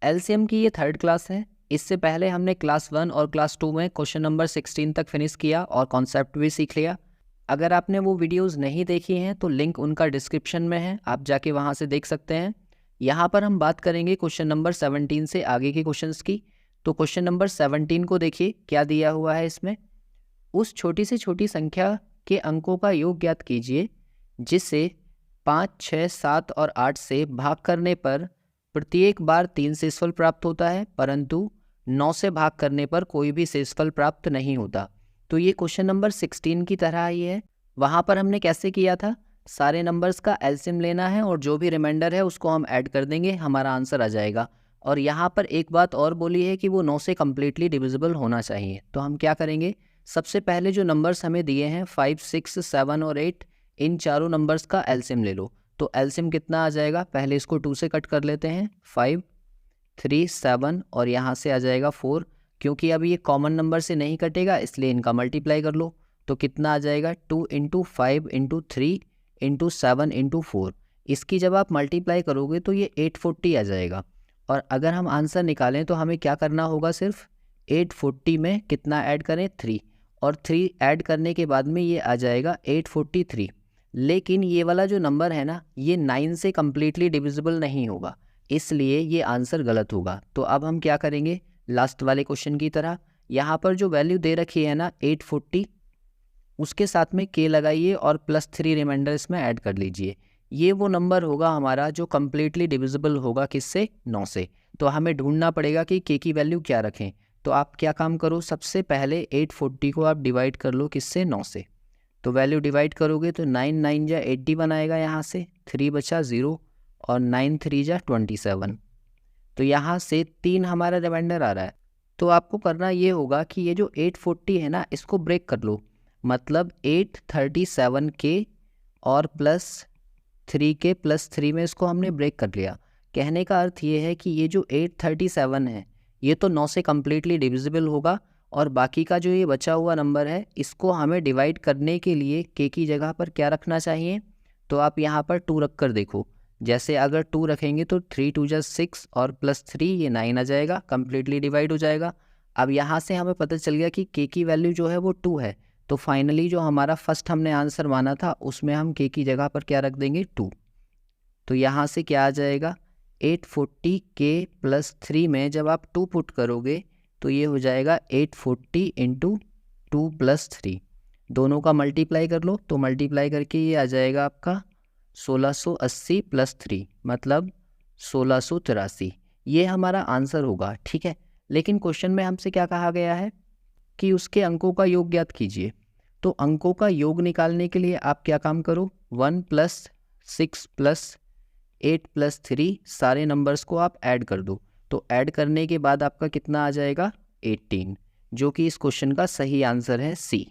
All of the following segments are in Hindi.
एलसीएम की ये थर्ड क्लास है। इससे पहले हमने क्लास 1 और क्लास 2 में क्वेश्चन नंबर 16 तक फिनिश किया और कॉन्सेप्ट भी सीख लिया। अगर आपने वो वीडियोस नहीं देखी हैं तो लिंक उनका डिस्क्रिप्शन में है, आप जाके वहाँ से देख सकते हैं। यहाँ पर हम बात करेंगे क्वेश्चन नंबर 17 से आगे के क्वेश्चंस की। तो क्वेश्चन नंबर 17 को देखिए क्या दिया हुआ है इसमें। उस छोटी से छोटी संख्या के अंकों का योग ज्ञात कीजिए जिससे 5, 6, 7 और 8 से भाग करने पर प्रत्येक बार 3 शेषफल प्राप्त होता है, परंतु 9 से भाग करने पर कोई भी शेषफल प्राप्त नहीं होता। तो ये क्वेश्चन नंबर 16 की तरह ही है। वहाँ पर हमने कैसे किया था, सारे नंबर्स का एलसीएम लेना है और जो भी रिमाइंडर है उसको हम ऐड कर देंगे, हमारा आंसर आ जाएगा। और यहाँ पर एक बात और बोली है कि वो 9 से कम्प्लीटली डिविजिबल होना चाहिए। तो हम क्या करेंगे, सबसे पहले जो नंबर्स हमें दिए हैं 5, 6, 7 और 8, इन चारों नंबर्स का एलसीएम ले लो। तो एलसीएम कितना आ जाएगा, पहले इसको 2 से कट कर लेते हैं, 5, 3, 7 और यहाँ से आ जाएगा 4। क्योंकि अब ये कॉमन नंबर से नहीं कटेगा इसलिए इनका मल्टीप्लाई कर लो। तो कितना आ जाएगा, 2 × 5 × 3 × 7 × 4। इसकी जब आप मल्टीप्लाई करोगे तो ये 840 आ जाएगा। और अगर हम आंसर निकालें तो हमें क्या करना होगा, सिर्फ 840 में कितना ऐड करें, 3, और 3 ऐड करने के बाद में ये आ जाएगा 843। लेकिन ये वाला जो नंबर है ना, ये 9 से कम्प्लीटली डिविजिबल नहीं होगा, इसलिए ये आंसर गलत होगा। तो अब हम क्या करेंगे, लास्ट वाले क्वेश्चन की तरह यहाँ पर जो वैल्यू दे रखी है ना 840, उसके साथ में k लगाइए और +3 रिमाइंडर इसमें ऐड कर लीजिए। ये वो नंबर होगा हमारा जो कम्प्लीटली डिविजिबल होगा, किससे, 9 से। तो हमें ढूंढना पड़ेगा कि k की वैल्यू क्या रखें। तो आप क्या काम करो, सबसे पहले 840 को आप डिवाइड कर लो, किससे, 9 से। तो वैल्यू डिवाइड करोगे तो 9 9 जा 81 आएगा, यहाँ से 3 बचा 0 और 9 3 जा 27। तो यहाँ से 3 हमारा रिमाइंडर आ रहा है। तो आपको करना ये होगा कि ये जो 840 है ना, इसको ब्रेक कर लो। मतलब 837 के और +3 के +3 में इसको हमने ब्रेक कर लिया। कहने का अर्थ ये है कि ये जो 837 है ये तो 9 से कम्प्लीटली डिविजिबल होगा, और बाकी का जो ये बचा हुआ नंबर है इसको हमें डिवाइड करने के लिए k की जगह पर क्या रखना चाहिए। तो आप यहाँ पर 2 रख कर देखो। जैसे अगर 2 रखेंगे तो 3 2 जा 6 और +3 ये 9 आ जाएगा, कम्प्लीटली डिवाइड हो जाएगा। अब यहाँ से हमें पता चल गया कि k की वैल्यू जो है वो 2 है। तो फाइनली जो हमारा फर्स्ट हमने आंसर माना था उसमें हम k की जगह पर क्या रख देंगे, 2। तो यहाँ से क्या आ जाएगा, 840 k +3 में जब आप 2 पुट करोगे तो ये हो जाएगा 840 × 2 + 3। दोनों का मल्टीप्लाई कर लो, तो मल्टीप्लाई करके ये आ जाएगा आपका 1680 + 3 मतलब 1683। ये हमारा आंसर होगा, ठीक है। लेकिन क्वेश्चन में हमसे क्या कहा गया है कि उसके अंकों का योग ज्ञात कीजिए। तो अंकों का योग निकालने के लिए आप क्या काम करो, 1 + 6 + 8 + 3 सारे नंबर्स को आप ऐड कर दो। तो ऐड करने के बाद आपका कितना आ जाएगा, 18, जो कि इस क्वेश्चन का सही आंसर है, सी।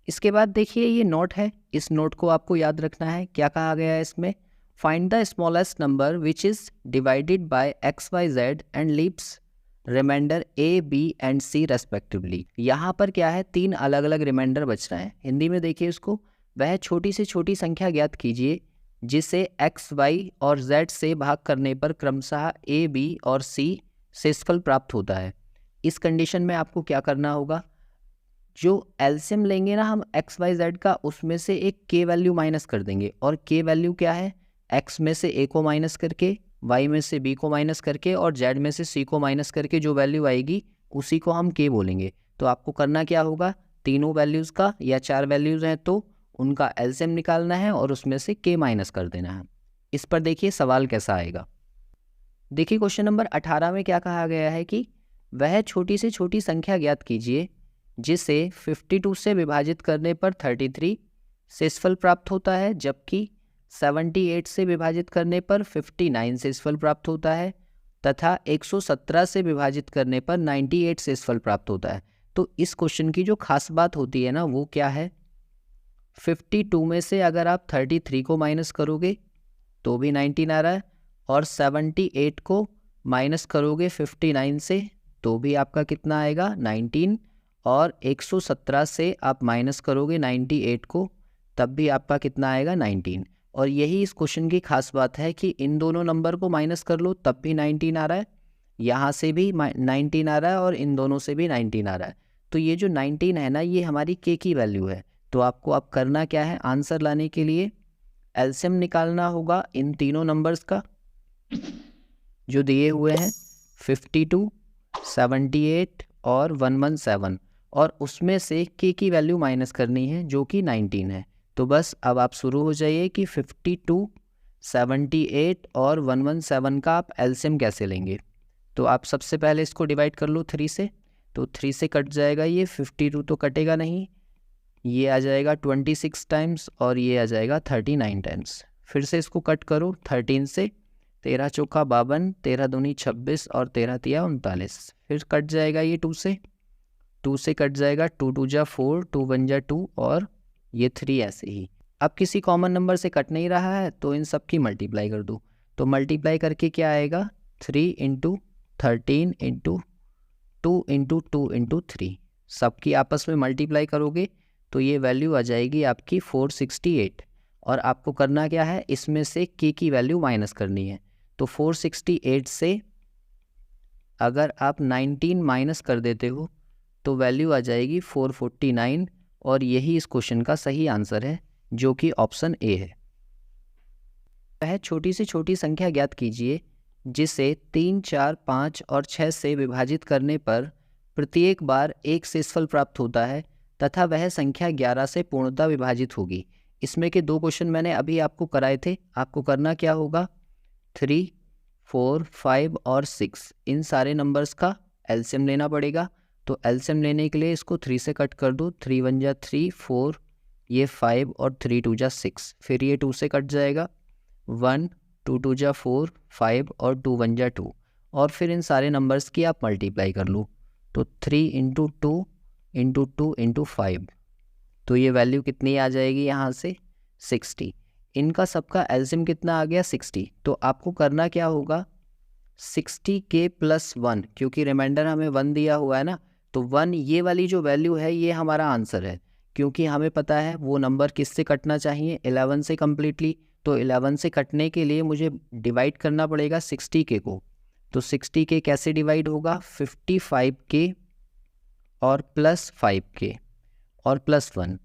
इसके बाद देखिए ये नोट है, इस नोट को आपको याद रखना है। क्या कहा गया है इसमें, find the smallest number which is divided by XYZ and leaves remainder A, B and C respectively. यहाँ पर क्या है, 3 अलग अलग रिमाइंडर बच रहे हैं। हिंदी में देखिए इसको, वह छोटी से छोटी संख्या ज्ञात कीजिए जिसे x, y और z से भाग करने पर क्रमशः A, B और C शेषफल प्राप्त होता है। इस कंडीशन में आपको क्या करना होगा, जो एलसीएम लेंगे ना हम x, y, z का, उसमें से एक k वैल्यू माइनस कर देंगे। और k वैल्यू क्या है, x में से a को माइनस करके, y में से b को माइनस करके और z में से c को माइनस करके जो वैल्यू आएगी उसी को हम k बोलेंगे। तो आपको करना क्या होगा, तीनों वैल्यूज़ का या 4 वैल्यूज़ हैं तो उनका एलसीएम निकालना है और उसमें से k माइनस कर देना है। इस पर देखिए सवाल कैसा आएगा। देखिए क्वेश्चन नंबर 18 में क्या कहा गया है कि वह छोटी से छोटी संख्या ज्ञात कीजिए जिसे 52 से विभाजित करने पर 33 शेषफल प्राप्त होता है, जबकि 78 से विभाजित करने पर 59 शेषफल प्राप्त होता है तथा 117 से विभाजित करने पर 98 शेषफल प्राप्त होता है। तो इस क्वेश्चन की जो खास बात होती है ना वो क्या है, 52 में से अगर आप 33 को माइनस करोगे तो भी 19 आ रहा है, और 78 को माइनस करोगे 59 से तो भी आपका कितना आएगा, 19, और 117 से आप माइनस करोगे 98 को तब भी आपका कितना आएगा, 19। और यही इस क्वेश्चन की खास बात है कि इन दोनों नंबर को माइनस कर लो तब भी 19 आ रहा है, यहाँ से भी 19 आ रहा है और इन दोनों से भी 19 आ रहा है। तो ये जो 19 है ना, ये हमारी के की वैल्यू है। तो आपको अब करना क्या है, आंसर लाने के लिए एलसीएम निकालना होगा इन तीनों नंबर्स का जो दिए हुए हैं 52, 78 और 117, और उसमें से के की वैल्यू माइनस करनी है जो कि 19 है। तो बस अब आप शुरू हो जाइए कि 52, 78 और 117 का आप एलसीएम कैसे लेंगे। तो आप सबसे पहले इसको डिवाइड कर लो 3 से, तो 3 से कट जाएगा ये, 52 तो कटेगा नहीं, ये आ जाएगा 26 टाइम्स और ये आ जाएगा 39 टाइम्स। फिर से इसको कट करो 13 से, 13 चौका 52, 13 दूनी 26 और 13 तिया 39। फिर कट जाएगा ये 2 से, 2 से कट जाएगा 2 2 जा 4, 2 1 जा 2 और ये 3 ऐसे ही। अब किसी कॉमन नंबर से कट नहीं रहा है तो इन सब की मल्टीप्लाई कर दो। तो मल्टीप्लाई करके क्या आएगा, 3 इंटू 13 इंटू 2 इंटू 2 इंटू 3, सबकी आपस में मल्टीप्लाई करोगे तो ये वैल्यू आ जाएगी आपकी 468। और आपको करना क्या है, इसमें से के की वैल्यू माइनस करनी है। तो 468 से अगर आप 19 माइनस कर देते हो तो वैल्यू आ जाएगी 449, और यही इस क्वेश्चन का सही आंसर है जो कि ऑप्शन ए है। वह छोटी से छोटी संख्या ज्ञात कीजिए जिसे 3, 4, 5 और 6 से विभाजित करने पर प्रत्येक बार एक शेषफल प्राप्त होता है तथा वह संख्या 11 से पूर्णतः विभाजित होगी। इसमें के 2 क्वेश्चन मैंने अभी आपको कराए थे। आपको करना क्या होगा, 3, 4, 5 और 6 इन सारे नंबर्स का एलसीएम लेना पड़ेगा। तो एलसीएम लेने के लिए इसको 3 से कट कर दो, 3 1 जा 3, 4 ये 5 और 3 2 जा 6, फिर ये 2 से कट जाएगा 1, 2 2 जा 4, 5 और 2 1 जा 2, और फिर इन सारे नंबर्स की आप मल्टीप्लाई कर लो। तो 3 इंटू 2 इंटू 2 इंटू 5, तो ये वैल्यू कितनी आ जाएगी यहाँ से 60। इनका सबका एलसीएम कितना आ गया 60। तो आपको करना क्या होगा, 60 के प्लस 1, क्योंकि रिमाइंडर हमें 1 दिया हुआ है ना, तो 1 ये वाली जो वैल्यू है ये हमारा आंसर है, क्योंकि हमें पता है वो नंबर किससे कटना चाहिए, 11 से कम्प्लीटली। तो 11 से कटने के लिए मुझे डिवाइड करना पड़ेगा 60 के को। तो 60 के कैसे डिवाइड होगा, 55 के और प्लस 5 के और प्लस 1।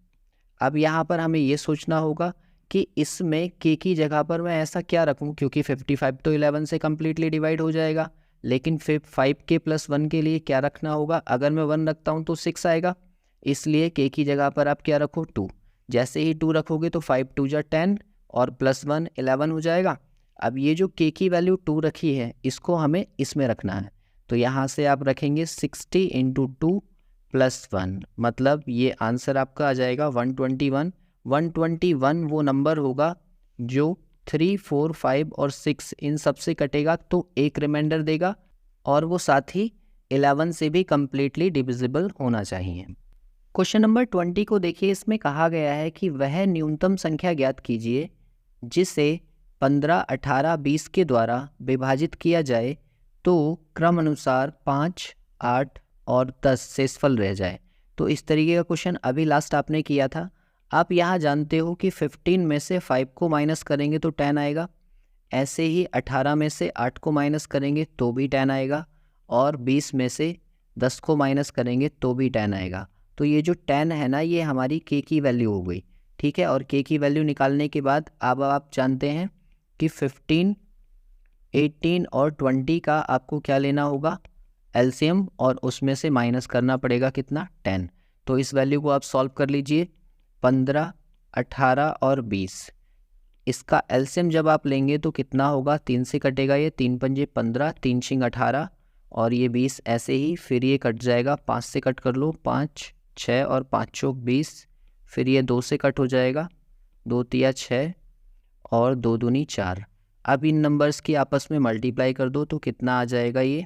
अब यहाँ पर हमें ये सोचना होगा कि इसमें के की जगह पर मैं ऐसा क्या रखूँ, क्योंकि 55 तो 11 से कम्प्लीटली डिवाइड हो जाएगा, लेकिन फिर 5 के प्लस 1 के लिए क्या रखना होगा। अगर मैं 1 रखता हूँ तो 6 आएगा, इसलिए के की जगह पर आप क्या रखो 2। जैसे ही 2 रखोगे तो 5 2 जा 10 और प्लस 1 11 हो जाएगा। अब ये जो के की वैल्यू 2 रखी है इसको हमें इसमें रखना है। तो यहाँ से आप रखेंगे 60 इंटू 2 प्लस 1, मतलब ये आंसर आपका आ जाएगा 121। 121 वो नंबर होगा जो 3, 4, 5 और 6 इन सब से कटेगा तो एक रिमाइंडर देगा, और वो साथ ही 11 से भी कम्प्लीटली डिविजिबल होना चाहिए। क्वेश्चन नंबर 20 को देखिए, इसमें कहा गया है कि वह न्यूनतम संख्या ज्ञात कीजिए जिसे 15, 18, 20 के द्वारा विभाजित किया जाए तो क्रम अनुसार 5, 8 और 10 शेषफल रह जाए। तो इस तरीके का क्वेश्चन अभी लास्ट आपने किया था। आप यहाँ जानते हो कि 15 में से 5 को माइनस करेंगे तो 10 आएगा, ऐसे ही 18 में से 8 को माइनस करेंगे तो भी 10 आएगा, और 20 में से 10 को माइनस करेंगे तो भी 10 आएगा। तो ये जो 10 है ना, ये हमारी के की वैल्यू हो गई, ठीक है। और के की वैल्यू निकालने के बाद अब आप जानते हैं कि 15, 18 और 20 का आपको क्या लेना होगा, एलसीएम, और उसमें से माइनस करना पड़ेगा कितना, 10। तो इस वैल्यू को आप सॉल्व कर लीजिए, 15, 18 और 20, इसका एलसीएम जब आप लेंगे तो कितना होगा, 3 से कटेगा ये, 3 पंजे 15, 3 छिंग 18 और ये 20 ऐसे ही, फिर ये कट जाएगा, 5 से कट कर लो, 5, 6 और 5 चौक 20, फिर ये 2 से कट हो जाएगा, 2 तिया 6 और 2 दूनी 4। अब इन नंबर्स की आपस में मल्टीप्लाई कर दो तो कितना आ जाएगा, ये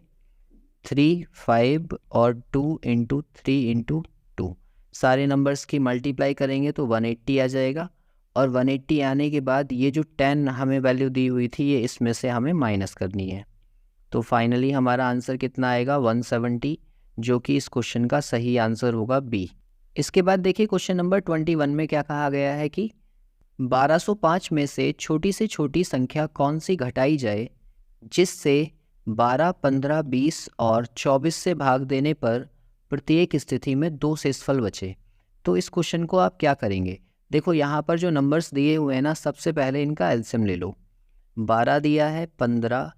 3, 5 और 2 इंटू 3 इंटू 2, सारे नंबर्स की मल्टीप्लाई करेंगे तो 180 आ जाएगा। और 180 आने के बाद ये जो 10 हमें वैल्यू दी हुई थी ये इसमें से हमें माइनस करनी है। तो फाइनली हमारा आंसर कितना आएगा, 170, जो कि इस क्वेश्चन का सही आंसर होगा बी। इसके बाद देखिए क्वेश्चन नंबर 21 में क्या कहा गया है कि 1205 में से छोटी संख्या कौन सी घटाई जाए जिससे 12, 15, 20 और 24 से भाग देने पर प्रत्येक स्थिति में 2 शेषफल बचे। तो इस क्वेश्चन को आप क्या करेंगे? देखो यहाँ पर जो नंबर्स दिए हुए हैं ना, सबसे पहले इनका एलसीएम ले लो। 12 दिया है, 15,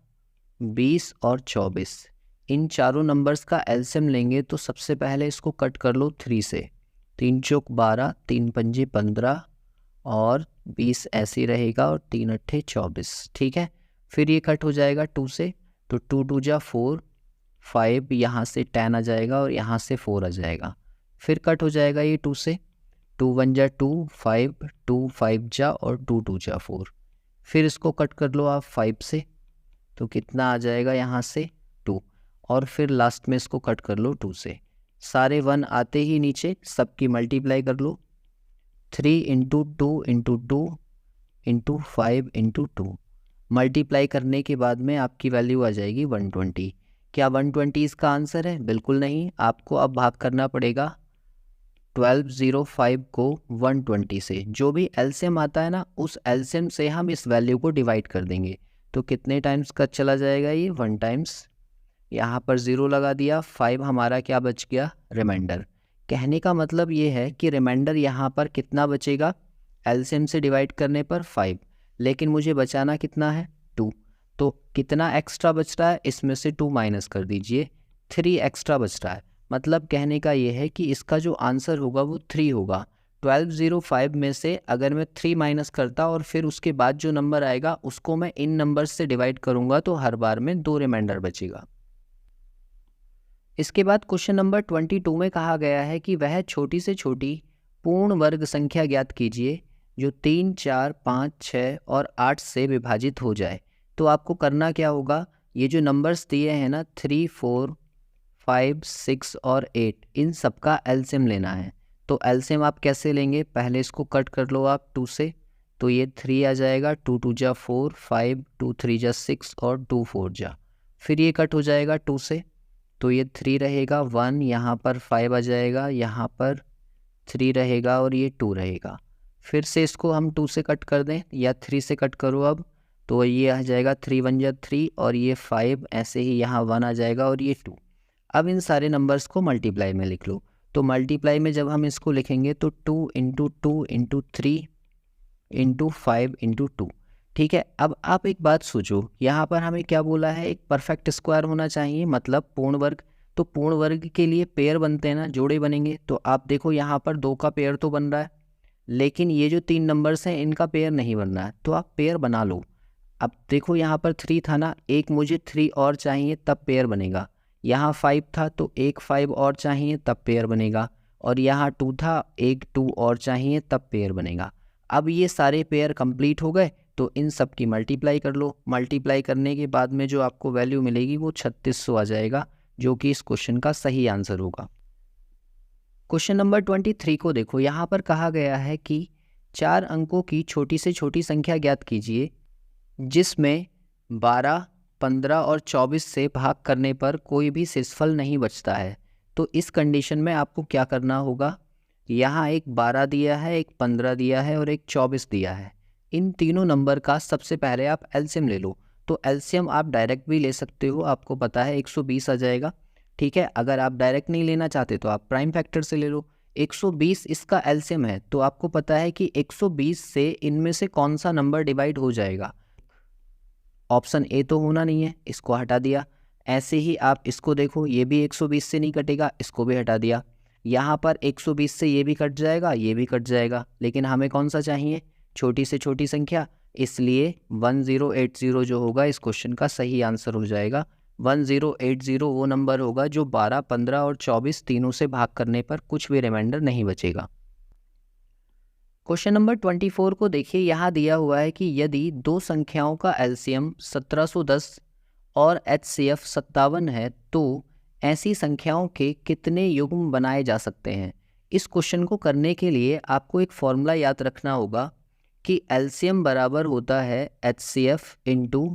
20 और 24। इन चारों नंबर्स का एलसीएम लेंगे तो सबसे पहले इसको कट कर लो 3 से। 3 चौक 12, 3 पंजे 15 और 20 ऐसे ही रहेगा और 3 अट्ठे 24। ठीक है, फिर ये कट हो जाएगा 2 से, तो 2 2 जा 4, 5 यहाँ से 10 आ जाएगा और यहाँ से 4 आ जाएगा। फिर कट हो जाएगा ये 2 से, 2 1 जा 2, 5, 2 5 जा और 2 2 जा 4। फिर इसको कट कर लो आप 5 से, तो कितना आ जाएगा यहाँ से 2, और फिर लास्ट में इसको कट कर लो 2 से। सारे 1 आते ही नीचे सबकी मल्टीप्लाई कर लो। 3 into 2 into 2 into 5 into 2। Multiply करने के बाद में आपकी वैल्यू आ जाएगी 120। क्या 120 इसका आंसर है? बिल्कुल नहीं। आपको अब भाग करना पड़ेगा 1205 को 120 से। जो भी एलसीएम आता है ना, उस एलसीएम से हम इस वैल्यू को डिवाइड कर देंगे। तो कितने टाइम्स का चला जाएगा ये? 1 टाइम्स। यहाँ पर 0 लगा दिया, 5 हमारा क्या बच गया? रिमाइंडर। कहने का मतलब ये है कि रिमाइंडर यहाँ पर कितना बचेगा? एलसीएम से डिवाइड करने पर 5, लेकिन मुझे बचाना कितना है? 2। तो कितना एक्स्ट्रा बच रहा है? इसमें से 2 माइनस कर दीजिए, 3 एक्स्ट्रा बच रहा है। मतलब कहने का ये है कि इसका जो आंसर होगा वो 3 होगा। 1205 में से अगर मैं 3 माइनस करता और फिर उसके बाद जो नंबर आएगा उसको मैं इन नंबर से डिवाइड करूँगा तो हर बार में 2 रिमाइंडर बचेगा। इसके बाद क्वेश्चन नंबर 22 में कहा गया है कि वह छोटी से छोटी पूर्ण वर्ग संख्या ज्ञात कीजिए जो 3, 4, 5, 6 और 8 से विभाजित हो जाए। तो आपको करना क्या होगा? ये जो नंबर्स दिए हैं ना, 3, 4, 5, 6 और 8, इन सब का एलसीएम लेना है। तो एलसीएम आप कैसे लेंगे? पहले इसको कट कर लो आप 2 से, तो ये 3 आ जाएगा, 2 2 जा 4, 5, 2 3 जा 6 और 2 4 जा। फिर ये कट हो जाएगा 2 से, तो ये 3 रहेगा, 1 यहाँ पर 5 आ जाएगा, यहाँ पर 3 रहेगा और ये 2 रहेगा। फिर से इसको हम 2 से कट कर दें या 3 से कट करो अब, तो ये आ जाएगा 3 1 जा 3 और ये 5, ऐसे ही यहाँ 1 आ जाएगा और ये 2। अब इन सारे नंबर्स को मल्टीप्लाई में लिख लो। तो मल्टीप्लाई में जब हम इसको लिखेंगे तो 2 इंटू 2 इंटू 3 इंटू 5 इंटू 2। ठीक है, अब आप एक बात सोचो, यहाँ पर हमें क्या बोला है? एक परफेक्ट स्क्वायर होना चाहिए, मतलब पूर्ण वर्ग। तो पूर्ण वर्ग के लिए पेयर बनते हैं ना, जोड़े बनेंगे। तो आप देखो यहाँ पर 2 का पेयर तो बन रहा है, लेकिन ये जो 3 नंबर्स हैं इनका पेयर नहीं बन रहा है, तो आप पेयर बना लो। अब देखो यहाँ पर 3 था ना, एक मुझे 3 और चाहिए तब पेयर बनेगा। यहाँ 5 था तो एक 5 और चाहिए तब पेयर बनेगा, और यहाँ 2 था, एक 2 और चाहिए तब पेयर बनेगा। अब ये सारे पेयर कंप्लीट हो गए, तो इन सब की मल्टीप्लाई कर लो। मल्टीप्लाई करने के बाद में जो आपको वैल्यू मिलेगी वो 3600 आ जाएगा, जो कि इस क्वेश्चन का सही आंसर होगा। क्वेश्चन नंबर 23 को देखो, यहाँ पर कहा गया है कि 4 अंकों की छोटी से छोटी संख्या ज्ञात कीजिए जिसमें 12, 15 और 24 से भाग करने पर कोई भी शेषफल नहीं बचता है। तो इस कंडीशन में आपको क्या करना होगा? यहाँ एक 12 दिया है, एक 15 दिया है और एक 24 दिया है। इन तीनों नंबर का सबसे पहले आप एलसीएम ले लो। तो एलसीएम आप डायरेक्ट भी ले सकते हो, आपको पता है 120 आ जाएगा। ठीक है, अगर आप डायरेक्ट नहीं लेना चाहते तो आप प्राइम फैक्टर से ले लो। 120 इसका एलसीएम है, तो आपको पता है कि 120 से इनमें से कौन सा नंबर डिवाइड हो जाएगा? ऑप्शन ए तो होना नहीं है, इसको हटा दिया। ऐसे ही आप इसको देखो, ये भी 120 से नहीं कटेगा, इसको भी हटा दिया। यहाँ पर 120 से ये भी कट जाएगा, ये भी कट जाएगा, लेकिन हमें कौन सा चाहिए? छोटी से छोटी संख्या, इसलिए 1080 जो होगा इस क्वेश्चन का सही आंसर हो जाएगा। 1080 वो नंबर होगा जो 12, 15 और 24 तीनों से भाग करने पर कुछ भी रिमाइंडर नहीं बचेगा। क्वेश्चन नंबर 24 को देखिए, यहाँ दिया हुआ है कि यदि दो संख्याओं का एलसीएम 1710 और एचसीएफ 57 है तो ऐसी संख्याओं के कितने युग्म बनाए जा सकते हैं? इस क्वेश्चन को करने के लिए आपको एक फॉर्मूला याद रखना होगा कि एलसीएम बराबर होता है HCF into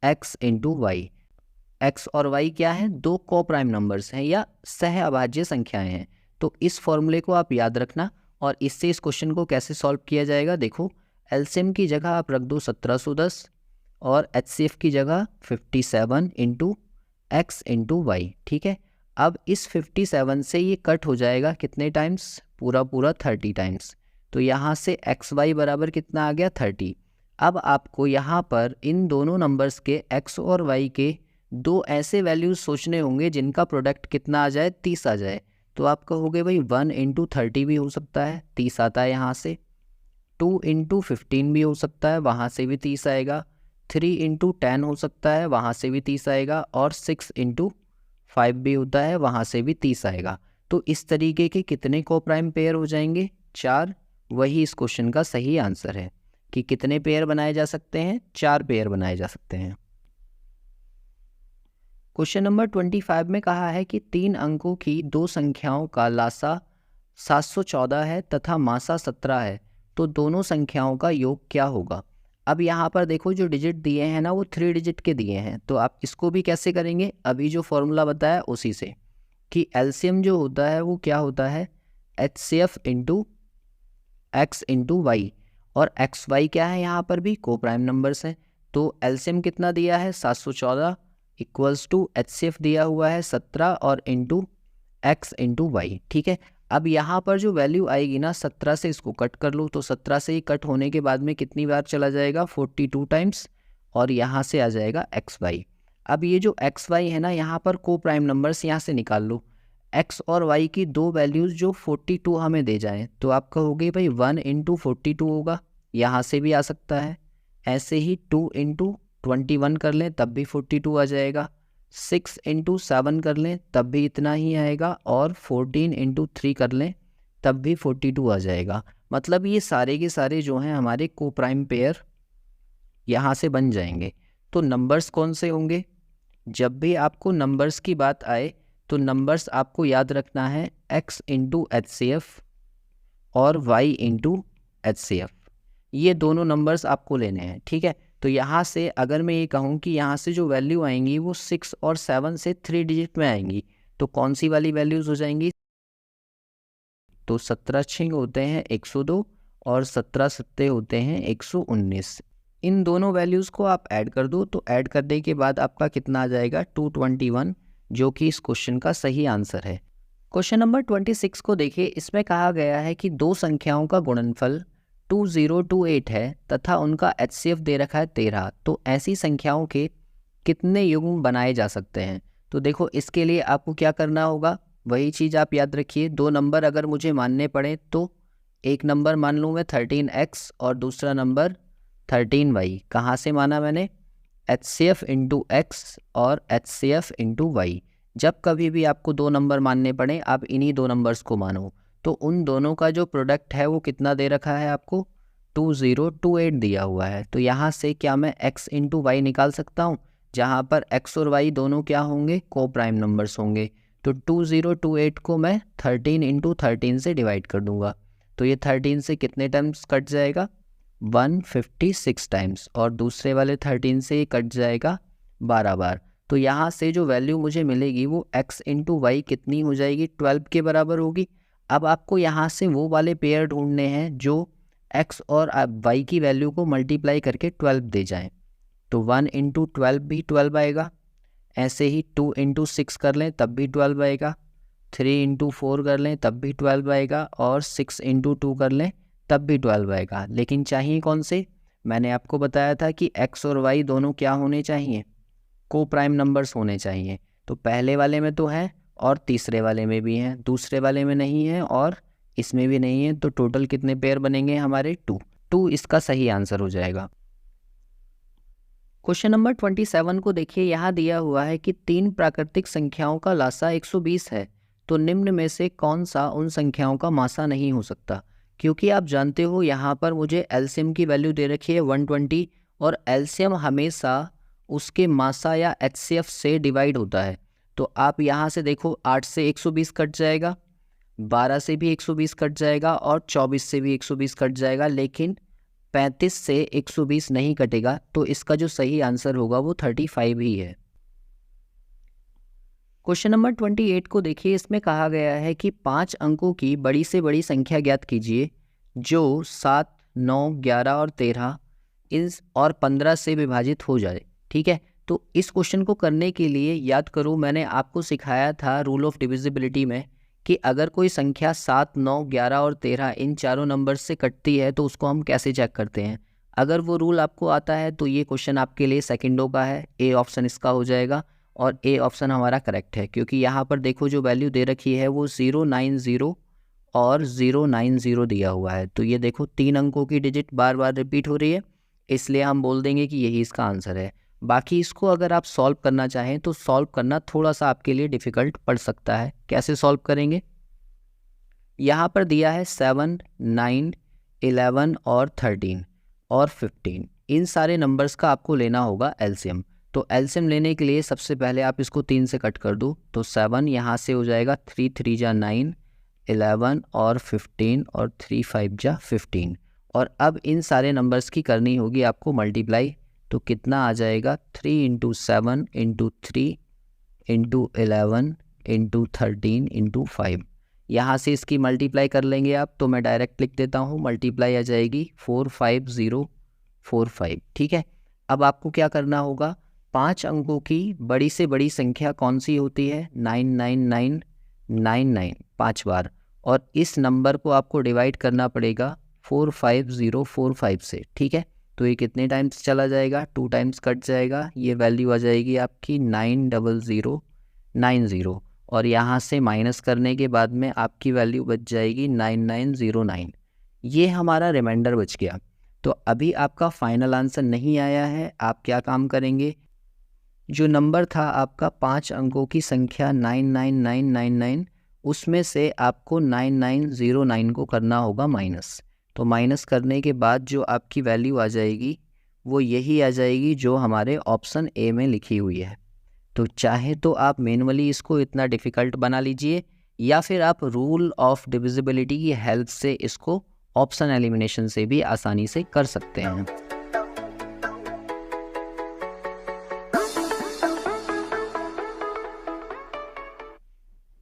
X into Y. X और वाई क्या है? दो को प्राइम नंबर्स हैं या सह अभाज्य संख्याएं हैं। तो इस फॉर्मूले को आप याद रखना और इससे इस क्वेश्चन को कैसे सॉल्व किया जाएगा, देखो एलसीएम की जगह आप रख दो 1710 और एचसीएफ की जगह 57 इंटू एक्स इंटू वाई। ठीक है, अब इस 57 से ये कट हो जाएगा कितने टाइम्स, पूरा 30 टाइम्स। तो यहाँ से एक्स वाई बराबर कितना आ गया 30। अब आपको यहाँ पर इन दोनों नंबर्स के एक्स और वाई के दो ऐसे वैल्यूज सोचने होंगे जिनका प्रोडक्ट कितना आ जाए, 30 आ जाए। तो आप कहोगे भाई 1 इंटू 30 भी हो सकता है, 30 आता है यहाँ से। 2 इंटू 15 भी हो सकता है, वहाँ से भी 30 आएगा। 3 इंटू 10 हो सकता है, वहाँ से भी 30 आएगा। और 6 इंटू 5 भी होता है, वहाँ से भी 30 आएगा। तो इस तरीके के कितने कोप्राइम पेयर हो जाएंगे, 4। वही इस क्वेश्चन का सही आंसर है कि कितने पेयर बनाए जा सकते हैं, 4 पेयर बनाए जा सकते हैं। क्वेश्चन नंबर 25 में कहा है कि 3 अंकों की दो संख्याओं का लासा 714 है तथा मासा 17 है, तो दोनों संख्याओं का योग क्या होगा। अब यहाँ पर देखो जो डिजिट दिए हैं ना वो 3 डिजिट के दिए हैं, तो आप इसको भी कैसे करेंगे, अभी जो फॉर्मूला बताया उसी से, कि एलसीएम जो होता है वो क्या होता है, HCF into X into Y, और एक्स वाई क्या है, यहाँ पर भी को प्राइम नंबर्स हैं। तो एलसीएम कितना दिया है 714 इक्वल्स टू एचसीएफ दिया हुआ है 17 और इंटू एक्स इंटू वाई। ठीक है, अब यहाँ पर जो वैल्यू आएगी ना 17 से इसको कट कर लो, तो 17 से ही कट होने के बाद में कितनी बार चला जाएगा, 42 टाइम्स, और यहाँ से आ जाएगा एक्स वाई। अब ये जो एक्स वाई है ना, यहाँ पर को प्राइम नंबर्स यहाँ से निकाल लो, एक्स और वाई की दो वैल्यूज़ जो 42 हमें दे जाएं, तो आप कहोगे भाई 1 इंटू 42 होगा, यहाँ से भी आ सकता है। ऐसे ही 2 इंटू 21 कर लें तब भी 42 आ जाएगा। 6 इंटू 7 कर लें तब भी इतना ही आएगा, और 14 इंटू 3 कर लें तब भी 42 आ जाएगा। मतलब ये सारे के सारे जो हैं हमारे को प्राइम पेयर यहाँ से बन जाएंगे। तो नंबर्स कौन से होंगे, जब भी आपको नंबर्स की बात आए तो नंबर्स आपको याद रखना है x into H C F और y into H C F, ये दोनों नंबर्स आपको लेने हैं। ठीक है, तो यहाँ से अगर मैं ये कहूँ कि यहाँ से जो वैल्यू आएंगी वो 6 और 7 से 3 डिजिट में आएंगी, तो कौन सी वाली वैल्यूज़ हो जाएंगी, तो 17 6 होते हैं 102 और 17 सत्ते होते हैं 119। इन दोनों वैल्यूज़ को आप ऐड कर दो, तो ऐड करने के बाद आपका कितना आ जाएगा 221, जो कि इस क्वेश्चन का सही आंसर है। क्वेश्चन नंबर 26 को देखिए, इसमें कहा गया है कि दो संख्याओं का गुणनफल 2028 है तथा उनका एचसीएफ दे रखा है 13, तो ऐसी संख्याओं के कितने युग्म बनाए जा सकते हैं। तो देखो इसके लिए आपको क्या करना होगा, वही चीज़ आप याद रखिए, दो नंबर अगर मुझे मानने पड़े तो एक नंबर मान लूँ मैं 13x और दूसरा नंबर 13y। कहाँ से माना मैंने, एचसीएफ इंटू एक्स और एचसीएफ इंटू वाई। जब कभी भी आपको दो नंबर मानने पड़े आप इन्हीं दो नंबर्स को मानो। तो उन दोनों का जो प्रोडक्ट है वो कितना दे रखा है आपको, 2028 दिया हुआ है। तो यहाँ से क्या मैं x इंटू वाई निकाल सकता हूँ, जहाँ पर x और y दोनों क्या होंगे, को प्राइम नंबर्स होंगे। तो 2028 को मैं 13 इंटू 13 से डिवाइड कर दूंगा, तो ये 13 से कितने टाइम्स कट जाएगा, 156 टाइम्स, और दूसरे वाले 13 से कट जाएगा 12 बार। तो यहाँ से जो वैल्यू मुझे मिलेगी वो x इंटू वाई कितनी हो जाएगी, 12 के बराबर होगी। अब आपको यहाँ से वो वाले पेयर ढूंढने हैं जो x और y की वैल्यू को मल्टीप्लाई करके 12 दे जाएं। तो 1 इंटू 12 भी 12 आएगा, ऐसे ही 2 इंटू 6 कर लें तब भी 12 आएगा, 3 इंटू 4 कर लें तब भी 12 आएगा, और 6 इंटू 2 कर लें तब भी 12 आएगा। लेकिन चाहिए कौन से, मैंने आपको बताया था कि x और y दोनों क्या होने चाहिए, को प्राइम नंबर्स होने चाहिए। तो पहले वाले में तो है और तीसरे वाले में भी है, दूसरे वाले में नहीं है और इसमें भी नहीं है। तो टोटल कितने पेयर बनेंगे हमारे, 2 इसका सही आंसर हो जाएगा। क्वेश्चन नंबर 27 को देखिए, यहाँ दिया हुआ है कि 3 प्राकृतिक संख्याओं का लासा 120 है, तो निम्न में से कौन सा उन संख्याओं का मासा नहीं हो सकता। क्योंकि आप जानते हो यहाँ पर मुझे एलसीएम की वैल्यू दे रखी है 120, और एलसीएम हमेशा उसके मासा या एचसीएफ से डिवाइड होता है। तो आप यहाँ से देखो 8 से 120 कट जाएगा, 12 से भी 120 कट जाएगा, और 24 से भी 120 कट जाएगा, लेकिन 35 से 120 नहीं कटेगा। तो इसका जो सही आंसर होगा वो 35 ही है। क्वेश्चन नंबर 28 को देखिए, इसमें कहा गया है कि 5 अंकों की बड़ी से बड़ी संख्या ज्ञात कीजिए जो 7, 9, 11 और 13 इस और 15 से विभाजित हो जाए। ठीक है, तो इस क्वेश्चन को करने के लिए याद करो, मैंने आपको सिखाया था रूल ऑफ डिविजिबिलिटी में कि अगर कोई संख्या 7, 9, 11 और 13 इन चारों नंबर से कटती है तो उसको हम कैसे चेक करते हैं। अगर वो रूल आपको आता है तो ये क्वेश्चन आपके लिए सेकंडों का है, ए ऑप्शन इसका हो जाएगा और ए ऑप्शन हमारा करेक्ट है, क्योंकि यहाँ पर देखो जो वैल्यू दे रखी है वो 090 और 090 दिया हुआ है। तो ये देखो 3 अंकों की डिजिट बार बार रिपीट हो रही है, इसलिए हम बोल देंगे कि यही इसका आंसर है। बाकी इसको अगर आप सॉल्व करना चाहें तो सॉल्व करना थोड़ा सा आपके लिए डिफ़िकल्ट पड़ सकता है। कैसे सॉल्व करेंगे, यहाँ पर दिया है 7, 9, 11 और 13 और 15, इन सारे नंबर्स का आपको लेना होगा एलसीएम। तो एलसीएम लेने के लिए सबसे पहले आप इसको 3 से कट कर दो, तो 7 यहाँ से हो जाएगा 3 3 जा 9, 11 और 15 और 3 5 जा 15। और अब इन सारे नंबर्स की करनी होगी आपको मल्टीप्लाई, तो कितना आ जाएगा 3 × 7 × 3 × 11 × 13 × 5। यहाँ से इसकी मल्टीप्लाई कर लेंगे आप, तो मैं डायरेक्ट लिख देता हूँ, मल्टीप्लाई आ जाएगी 45045। ठीक है, अब आपको क्या करना होगा, 5 अंकों की बड़ी से बड़ी संख्या कौन सी होती है, 99999 5 बार, और इस नंबर को आपको डिवाइड करना पड़ेगा 45045 से। ठीक है, तो ये कितने टाइम्स चला जाएगा, 2 टाइम्स कट जाएगा, ये वैल्यू आ जाएगी आपकी 90090, और यहाँ से माइनस करने के बाद में आपकी वैल्यू बच जाएगी 9909। ये हमारा रिमाइंडर बच गया। तो अभी आपका फाइनल आंसर नहीं आया है, आप क्या काम करेंगे, जो नंबर था आपका 5 अंकों की संख्या 99999, उसमें से आपको 9909 को करना होगा माइनस। तो माइनस करने के बाद जो आपकी वैल्यू आ जाएगी वो यही आ जाएगी जो हमारे ऑप्शन ए में लिखी हुई है। तो चाहे तो आप मैनुअली इसको इतना डिफ़िकल्ट बना लीजिए, या फिर आप रूल ऑफ डिविजिबिलिटी की हेल्प से इसको ऑप्शन एलिमिनेशन से भी आसानी से कर सकते हैं।